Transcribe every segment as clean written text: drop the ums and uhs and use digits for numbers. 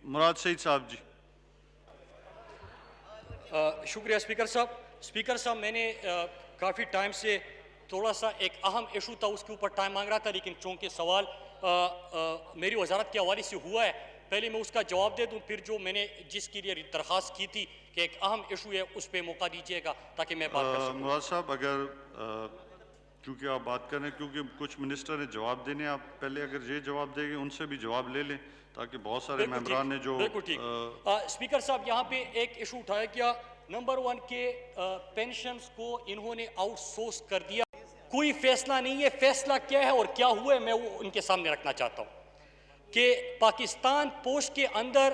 مراد سعید صاحب جی. شکریہ اسپیکر صاحب میں نے کافی ٹائم سے تھوڑا سا ایک اہم ایشو تھا اس کے اوپر ٹائم مانگ رہا تھا، لیکن چونکہ سوال میری وزارت کے حوالے سے ہوا ہے پہلے میں اس کا جواب دے دوں، پھر جو میں نے جس کے لیے درخواست کی تھی کہ ایک اہم ایشو ہے اس پہ موقع دیجیے گا تاکہ میں بات کر سکوں. مراد صاحب اگر کیونکہ آپ بات کر رہے ہیں کیونکہ کچھ منسٹر نے جواب دینے، آپ پہلے اگر یہ جواب دیں گے ان سے بھی جواب لے لیں تاکہ بہت سارے ممبران نے جو بالکل ٹھیک. اسپیکر صاحب یہاں پہ ایک ایشو اٹھایا گیا، نمبر 1 کے پینشنز کو انہوں نے آؤٹ سورس کر دیا. کوئی فیصلہ نہیں ہے، فیصلہ کیا ہے اور کیا ہوا ہے میں وہ ان کے سامنے رکھنا چاہتا ہوں کہ پاکستان پوسٹ کے اندر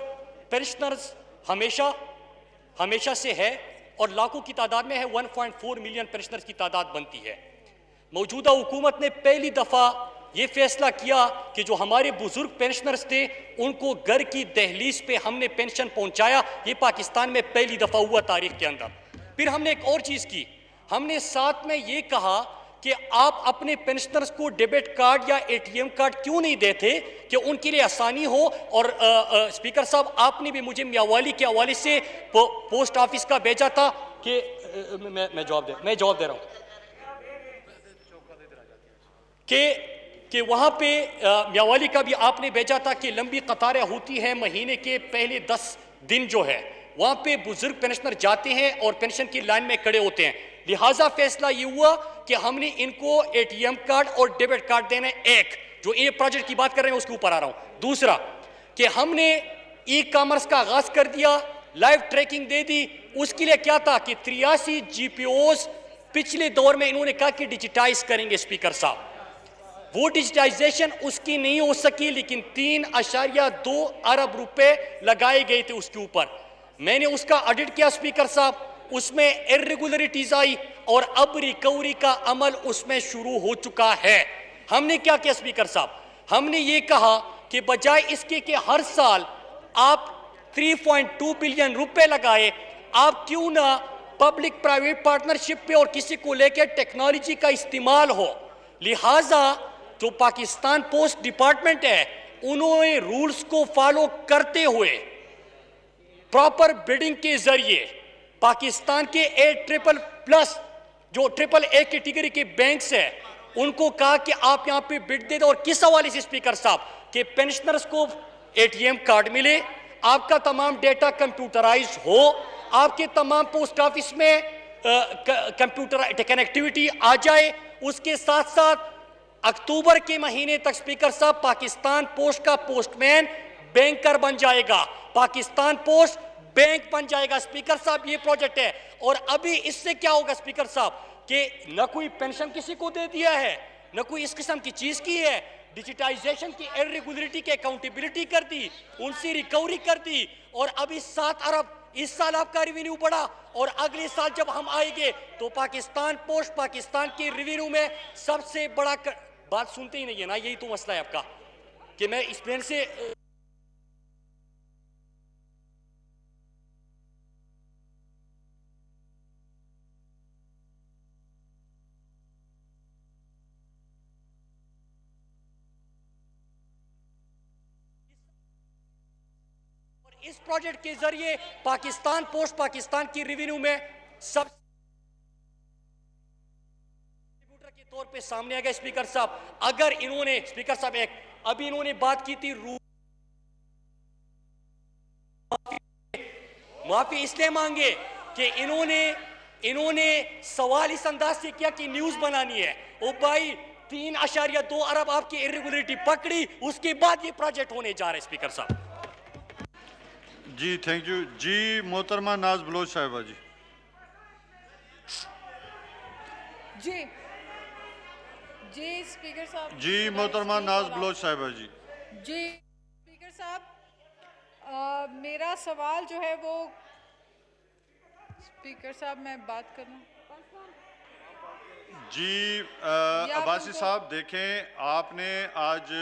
پینشنرز ہمیشہ سے ہے اور لاکھوں کی تعداد میں ہے، 1.4 ملین پینشنرز کی تعداد بنتی ہے. موجودہ حکومت نے پہلی دفعہ یہ فیصلہ کیا کہ جو ہمارے بزرگ پینشنرز تھے ان کو گھر کی دہلیز پہ ہم نے پینشن پہنچایا. یہ پاکستان میں پہلی دفعہ ہوا تاریخ کے اندر. پھر ہم نے ایک اور چیز کی، ہم نے ساتھ میں یہ کہا کہ آپ اپنے پینشنرز کو ڈیبٹ کارڈ یا اے ٹی ایم کارڈ کیوں نہیں دیتے کہ ان کے لیے آسانی ہو. اور اسپیکر صاحب آپ نے بھی مجھے میاوالی کے حوالے سے پوسٹ آفس کا بھیجا تھا کہ میں جواب دے رہا ہوں کہ وہاں پہ میاوالی کا بھی آپ نے بھیجا تھا کہ لمبی قطاریں ہوتی ہیں، مہینے کے پہلے 10 دن جو ہے وہاں پہ بزرگ پینشنر جاتے ہیں اور پینشن کی لائن میں کھڑے ہوتے ہیں. لہٰذا فیصلہ یہ ہوا کہ ہم نے ان کو اے ٹی ایم کارڈ اور ڈیبٹ کارڈ دینا ہے. ایک جو یہ پروجیکٹ کی بات کر رہے ہیں اس کے اوپر آ رہا ہوں. دوسرا کہ ہم نے ای کامرس کا آغاز کر دیا، لائیو ٹریکنگ دے دی. اس کے لیے کیا تھا کہ 83 جی پی اوز پچھلے دور میں انہوں نے کہا کہ ڈیجیٹائز کریں گے. اسپیکر صاحب وہ ڈیجیٹائزیشن اس کی نہیں ہو سکی، لیکن 3.2 ارب روپے لگائے گئے تھے اس کے اوپر. میں نے اس کا آڈٹ کیا اسپیکر صاحب، اس میں irregularities آئی اور اب ریکوری کا عمل اس میں شروع ہو چکا ہے. ہم نے کیا کیا اسپیکر صاحب، ہم نے یہ کہا کہ بجائے اس کے کہ ہر سال آپ 3.2 بلین روپے لگائے، آپ کیوں نہ پبلک پرائیویٹ پارٹنرشپ پہ اور کسی کو لے کے ٹیکنالوجی کا استعمال ہو. لہٰذا جو پاکستان پوسٹ ڈپارٹمنٹ ہے انہوں نے رولز کو فالو کرتے ہوئے پراپر بڈنگ کے ذریعے پاکستان کے A++ جو AAA کیٹیگری کے بینکس ہیں ان کو کہا کہ آپ یہاں پہ بڈ دے دیں. اور کس حوالے سے اسپیکر صاحب کہ پینشنرز کو اے ٹی ایم کارڈ ملے، آپ کا تمام ڈیٹا کمپیوٹرائز ہو، آپ کے تمام پوسٹ آفس میں کمپیوٹر کنیکٹیوٹی آ جائے. اس کے ساتھ ساتھ اکتوبر کے مہینے تک اسپیکر صاحب پاکستان پوسٹ کا پوسٹ مین بینکر بن جائے گا، پاکستان پوسٹ بینک بن جائے گا. اسپیکر صاحب یہ پروجیکٹ ہے. اور ابھی اس سے کیا ہوگا اسپیکر صاحب کہ نہ کوئی پینشن کسی کو دے دیا ہے، نہ کوئی اس قسم کی چیز کی ہے. ڈیجیٹائزیشن کی irregularity کی اکاؤنٹیبلٹی کر دی، ان سے ریکوری کر دی. اور ابھی 7 ارب اس سال آپ کا ریونیو بڑھا اور اگلے سال جب ہم آئیں گے تو پاکستان پوسٹ پاکستان کی ریونیو میں سب سے بڑا بات سنتے ہی نہیں ہے نا. یہی تو مسئلہ ہے آپ کا کہ میں اس پلین سے اس پروجیکٹ کے ذریعے پاکستان پوسٹ پاکستان کی ریونیو میں سب کے طور پہ سامنے آ گیا. اسپیکر صاحب اگر انہوں نے اسپیکر صاحب ایک ابھی انہوں نے بات کی تھی معافی اس لیے مانگے کہ انہوں نے سوال اس انداز سے کیا کہ نیوز بنانی ہے. او بھائی 3.2 ارب آپ کی irregularity پکڑی، اس کے بعد یہ پروجیکٹ ہونے جا رہا ہے. اسپیکر صاحب جی تھینک یو. جی محترمہ ناز بلوچ صاحبہ جی. جی اسپیکر صاحب. جی محترمہ ناز بلوچ صاحبہ جی. جی اسپیکر صاحب میرا سوال جو ہے وہ اسپیکر صاحب میں بات کروں. جی عباسی صاحب دیکھیں آپ نے آج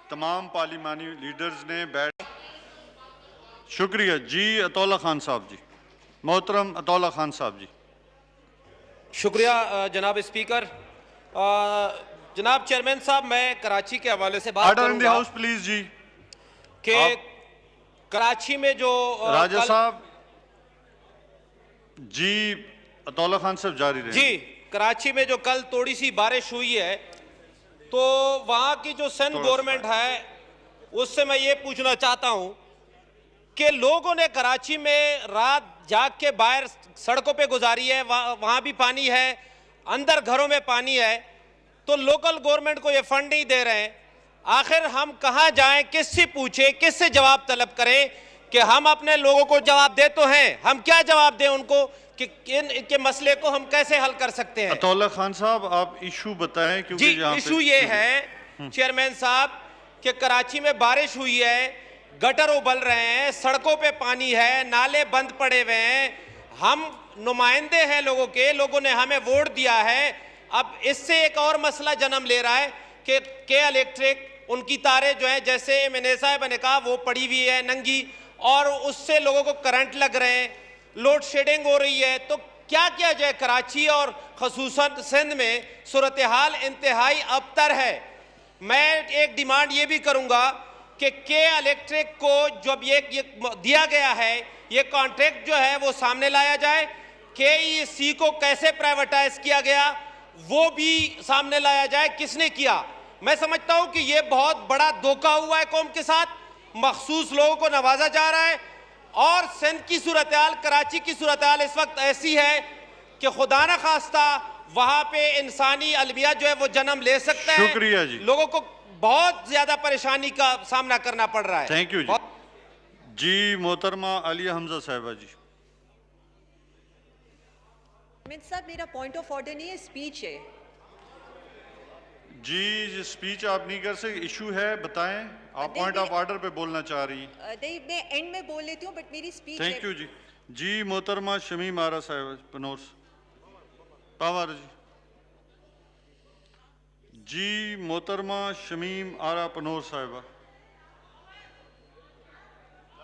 تمام پارلیمانی لیڈرز نے بیٹھ شکریہ. جی عطا اللہ خان صاحب جی. محترم عطا اللہ خان صاحب جی. شکریہ جناب اسپیکر. جناب چیئرمین صاحب میں کراچی کے حوالے سے بات آرڈر ان کروں دی گا ہاؤس پلیز. جی کہ कराची में जो राजा कल- साहब जी अतौला खान साहब जारी रहे। जी, कराची में जो कल थोड़ी सी बारिश हुई है, तो वहाँ की जो सिंध गवर्नमेंट है उससे मैं ये पूछना चाहता हूँ कि लोगों ने कराची में रात जाग के बाहर सड़कों पे गुजारी है, वहाँ भी पानी है, अंदर घरों में पानी है, तो लोकल गवर्नमेंट को ये फंड नहीं दे रहे हैं। आखिर हम कहाँ जाएं, किससे पूछें, किससे जवाब तलब करें कि हम अपने लोगों को जवाब दे तो हैं, हम क्या जवाब दें उनको कि इनके मसले को हम कैसे हल कर सकते हैं। अतौला खान साहब आप इशू बताएं क्योंकि जी, यहाँ पे इशू ये है चेयरमैन साहब कि कराची में बारिश हुई है, गटर उबल रहे हैं, सड़कों पे पानी है, नाले बंद पड़े हुए हैं, हम नुमाइंदे हैं लोगों के, लोगों ने हमें वोट दिया है। अब इससे एक और मसला जन्म ले रहा है कि इलेक्ट्रिक उनकी तारें जो है, जैसे मैंने साहब ने कहा, वो पड़ी हुई है नंगी, और उससे लोगों को करंट लग रहे हैं, लोड शेडिंग हो रही है। तो क्या किया जाए? कराची और खसूसन सिंध में सूरत हाल इंतहाई अबतर है। मैं एक डिमांड ये भी करूंगा कि इलेक्ट्रिक को जब ये दिया गया है, ये कॉन्ट्रैक्ट जो है वो सामने लाया जाए। KEC को कैसे प्राइवेटाइज किया गया वो भी सामने लाया जाए, किसने किया। मैं समझता हूं कि ये बहुत बड़ा धोखा हुआ है कौम के साथ, मखसूस लोगों को नवाजा जा रहा है। और सिंध की सूरत हाल, कराची की सूरत हाल इस वक्त ऐसी है कि खुदा न खास्ता वहां पे इंसानी अलमिया जो है वो जन्म ले सकता है। शुक्रिया जी। लोगों को बहुत ज्यादा परेशानी का सामना करना पड़ रहा है। थैंक यू जी। जी मोहतरमा आलिया हमजा साहिबा जी। साहब मेरा पॉइंट ऑफ ऑर्डर नहीं है, स्पीच है। जी स्पीच आप नहीं कर सकते, इशू है, बताएं। आप पॉइंट ऑफ ऑर्डर पे बोलना चाह रही हैं। नहीं, मैं एंड में बोल लेती हूँ, बट मेरी स्पीच है। थैंक यू जी। जी मोहतरमा शमीम आरा साहिबा पनोर पावर जी। जी मोहतरमा शमीम आरा पनोर साहिबा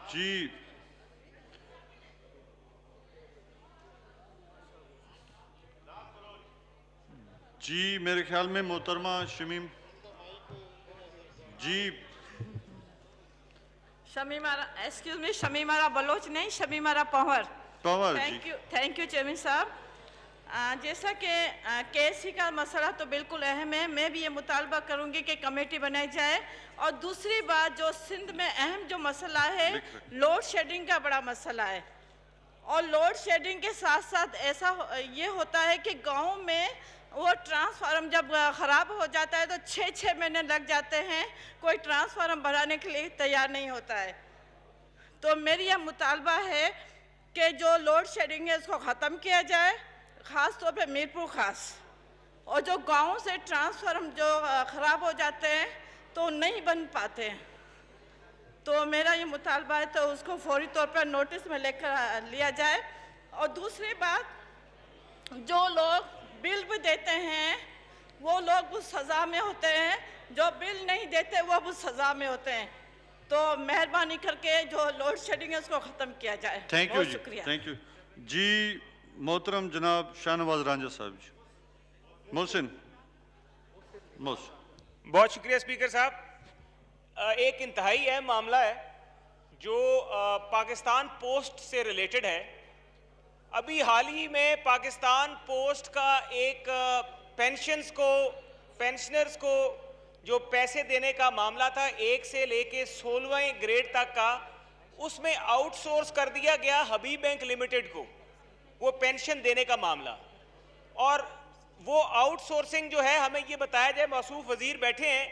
जी। जी मेरे ख्याल में मोहतरमा शमीम जी शमीमारा, एक्सक्यूज मी, शमीमारा बलोच नहीं, शमीमारा Panwar. Pawar ji. Thank you chairman साहब। जैसा कि KEC का मसला तो बिल्कुल अहम है, मैं भी ये मुतालबा करूंगी कि कमेटी बनाई जाए। और दूसरी बात, जो सिंध में अहम जो मसला है, लोड शेडिंग का बड़ा मसला है। और लोड शेडिंग के साथ साथ ऐसा ये होता है कि गाँव में वो ट्रांसफार्मर जब ख़राब हो जाता है तो 6-6 महीने लग जाते हैं, कोई ट्रांसफार्मर बढ़ाने के लिए तैयार नहीं होता है। तो मेरी यह मुतालबा है कि जो लोड शेडिंग है इसको ख़त्म किया जाए, ख़ास तौर पे मीरपुर खास। और जो गाँव से ट्रांसफार्मर जो ख़राब हो जाते हैं तो नहीं बन पाते हैं। तो मेरा ये मुतालबा है तो उसको फौरी तौर पर नोटिस में लेकर लिया जाए। और दूसरी बात, जो लोग बिल भी देते हैं वो लोग उस सज़ा में होते हैं, जो बिल नहीं देते वो उस सज़ा में होते हैं। तो मेहरबानी करके जो लोड शेडिंग है उसको ख़त्म किया जाए। थैंक यू बहुत जी। शुक्रिया। थैंक यू जी। मोहतरम जनाब शाहनवाज रांझा साहब जी। मोहसिन बहुत शुक्रिया स्पीकर साहब। एक इंतहाई अहम मामला है जो पाकिस्तान पोस्ट से रिलेटेड है। अभी हाल ही में पाकिस्तान पोस्ट का एक पेंशनर्स को जो पैसे देने का मामला था, 1 से लेके 16वें ग्रेड तक का, उसमें आउटसोर्स कर दिया गया हबीब बैंक लिमिटेड को, वो पेंशन देने का मामला। और वो आउटसोर्सिंग जो है, हमें ये बताया जाए, मौसूफ वजीर बैठे हैं,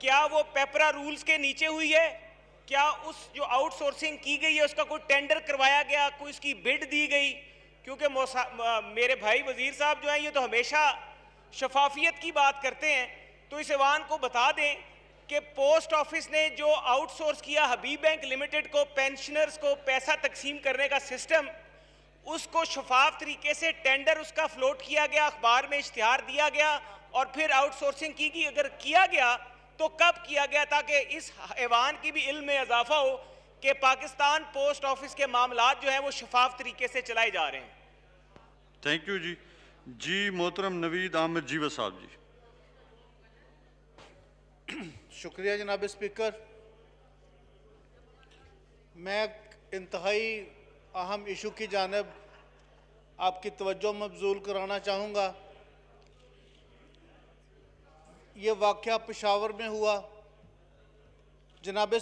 क्या वो पेपरा रूल्स के नीचे हुई है? क्या उस जो आउटसोर्सिंग की गई है उसका कोई टेंडर करवाया गया, कोई उसकी बिड दी गई? क्योंकि मेरे भाई वजीर साहब जो हैं ये तो हमेशा शफाफियत की बात करते हैं, तो इस ऐवान को बता दें कि पोस्ट ऑफिस ने जो आउटसोर्स किया हबीब बैंक लिमिटेड को पेंशनर्स को पैसा तकसीम करने का सिस्टम, उसको शफाफ तरीके से टेंडर उसका फ्लोट किया गया, अखबार में इश्तिहार दिया गया और फिर आउटसोर्सिंग की गई। अगर किया गया तो कब किया गया, ताकि इस ऐवान की भी इल्म में इजाफा हो कि पाकिस्तान पोस्ट ऑफिस के मामलात जो हैं वो शफाफ तरीके से चलाए जा रहे हैं। थैंक यू जी। जी मोहतरम नवीद आमिर जीवा साहब जी। शुक्रिया जनाब स्पीकर। میں انتہائی اہم ایشو کی جانب آپ کی توجہ مبذول کرانا چاہوں گا. یہ واقعہ پشاور میں ہوا. جناب